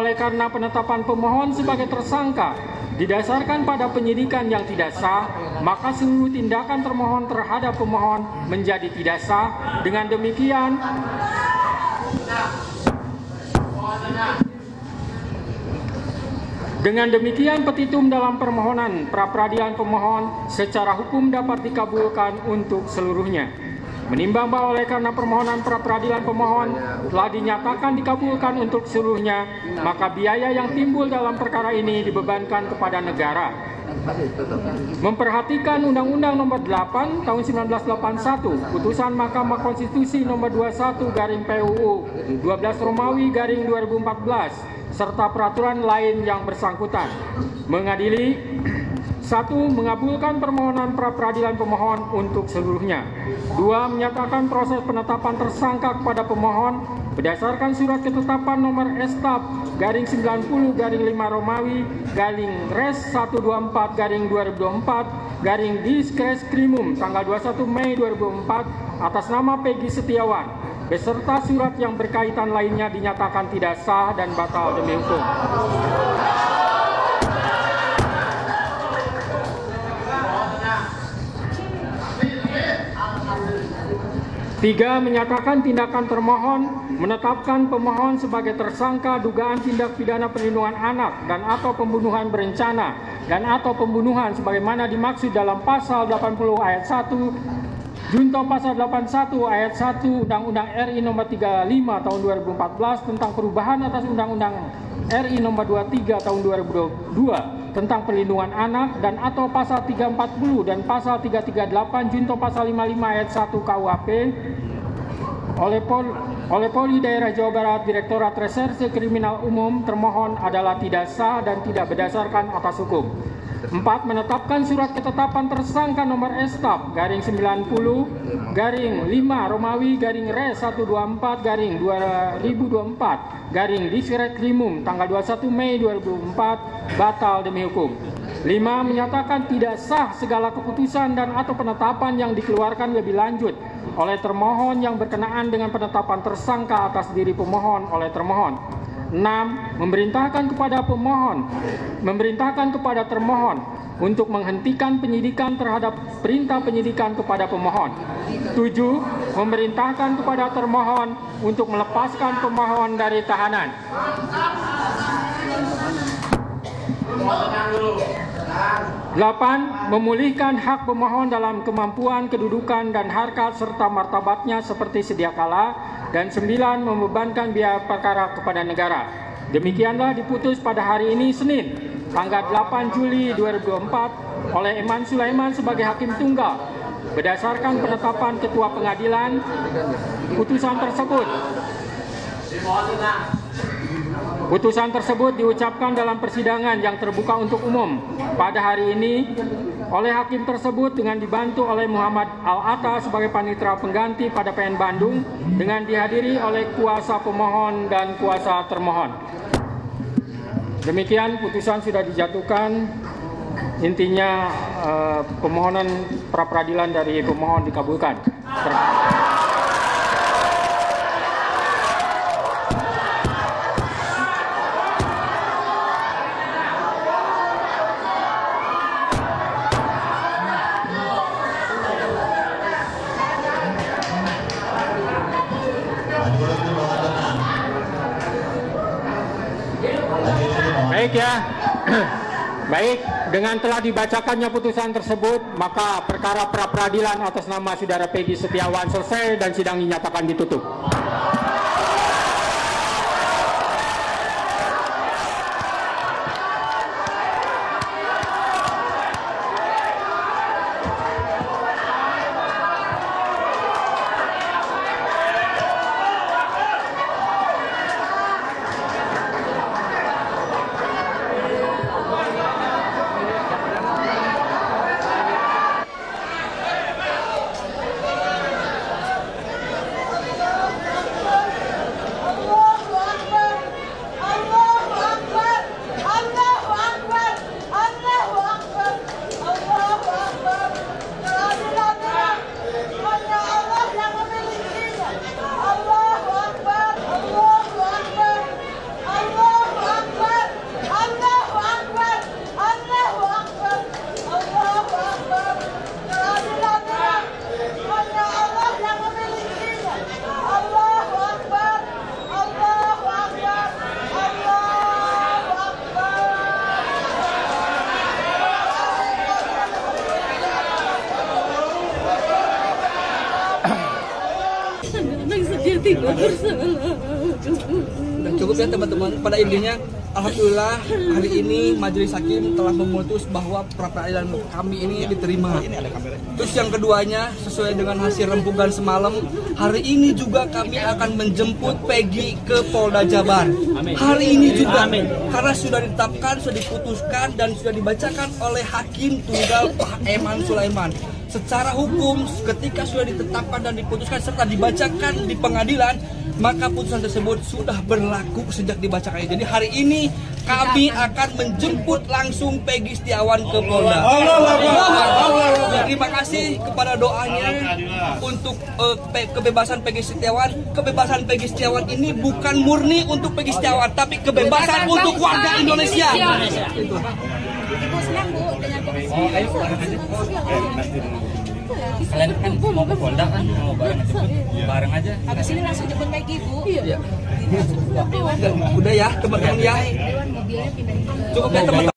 oleh karena penetapan pemohon sebagai tersangka didasarkan pada penyidikan yang tidak sah, maka seluruh tindakan termohon terhadap pemohon menjadi tidak sah. Dengan demikian petitum dalam permohonan pra-peradilan pemohon secara hukum dapat dikabulkan untuk seluruhnya. Menimbang bahwa oleh karena permohonan pra-peradilan pemohon telah dinyatakan dikabulkan untuk seluruhnya, maka biaya yang timbul dalam perkara ini dibebankan kepada negara. Memperhatikan Undang-Undang Nomor 8 Tahun 1981, Putusan Mahkamah Konstitusi Nomor 21/PUU 12 Romawi / 2014 serta peraturan lain yang bersangkutan, mengadili 1. Mengabulkan permohonan pra-peradilan pemohon untuk seluruhnya. 2. Menyatakan proses penetapan tersangka kepada pemohon berdasarkan surat ketetapan nomor STAP/90/5 Romawi /Res 124/2024 tanggal 21 Mei 2004 atas nama Peggy Setiawan beserta surat yang berkaitan lainnya dinyatakan tidak sah dan batal demi hukum. Tiga, menyatakan tindakan termohon menetapkan pemohon sebagai tersangka dugaan tindak pidana perlindungan anak dan atau pembunuhan berencana dan atau pembunuhan sebagaimana dimaksud dalam pasal 80 ayat 1 junto pasal 81 ayat 1 Undang-Undang RI Nomor 35 Tahun 2014 tentang perubahan atas Undang-Undang RI Nomor 23 Tahun 2002 tentang perlindungan anak dan atau pasal 340 dan pasal 338 junto pasal 55 ayat 1 KUHP oleh Polri Daerah Jawa Barat Direktorat Reserse Kriminal Umum termohon adalah tidak sah dan tidak berdasarkan atas hukum. 4. Menetapkan surat ketetapan tersangka nomor STAP/90/5 Romawi /Res 124/2024 tanggal 21 Mei 2004 batal demi hukum. 5. Menyatakan tidak sah segala keputusan dan atau penetapan yang dikeluarkan lebih lanjut oleh termohon yang berkenaan dengan penetapan tersangka atas diri pemohon oleh termohon. 6. Memerintahkan kepada termohon untuk menghentikan penyidikan terhadap perintah penyidikan kepada pemohon. 7. Memerintahkan kepada termohon untuk melepaskan pemohon dari tahanan. 8. Memulihkan hak pemohon dalam kemampuan, kedudukan, dan harkat serta martabatnya seperti sedia kala. Dan 9. Membebankan biaya perkara kepada negara. Demikianlah diputus pada hari ini Senin, tanggal 8 Juli 2024 oleh Eman Sulaiman sebagai Hakim Tunggal. Berdasarkan penetapan Ketua Pengadilan, putusan tersebut diucapkan dalam persidangan yang terbuka untuk umum pada hari ini oleh hakim tersebut dengan dibantu oleh Muhammad Al-Atta sebagai panitera pengganti pada PN Bandung dengan dihadiri oleh kuasa pemohon dan kuasa termohon. Demikian putusan sudah dijatuhkan. Intinya permohonan pra-peradilan dari pemohon dikabulkan. Baik ya, baik. Dengan telah dibacakannya putusan tersebut, maka perkara pra-peradilan atas nama saudara Peggy Setiawan selesai dan sidang dinyatakan ditutup. anak saya tidak bersalah. Dan cukup ya teman-teman, pada intinya alhamdulillah hari ini majelis hakim telah memutus bahwa pra peradilan kami ini diterima. Terus yang keduanya, sesuai dengan hasil rembukan semalam, hari ini juga kami akan menjemput Peggy ke Polda Jabar. Hari ini juga, karena sudah ditetapkan, sudah diputuskan dan sudah dibacakan oleh Hakim Tunggal Pak Eman Sulaiman. Secara hukum, ketika sudah ditetapkan dan diputuskan serta dibacakan di pengadilan, maka putusan tersebut sudah berlaku sejak dibacakan. Jadi hari ini kami akan menjemput langsung Peggy Setiawan ke Polda. Terima kasih kepada doanya untuk kebebasan Peggy Setiawan. Kebebasan Peggy Setiawan ini bukan murni untuk Peggy Setiawan, tapi kebebasan untuk warga Indonesia. Itu. Ibu senang Bu dengan komisi. Kalian kan mau ke Polda kan, mau bareng aja. Habis ini langsung jemput Peggy Bu. Iya. Udah ya teman-teman ya. Dewan mobilnya pindahin ke Cukup ya teman-teman.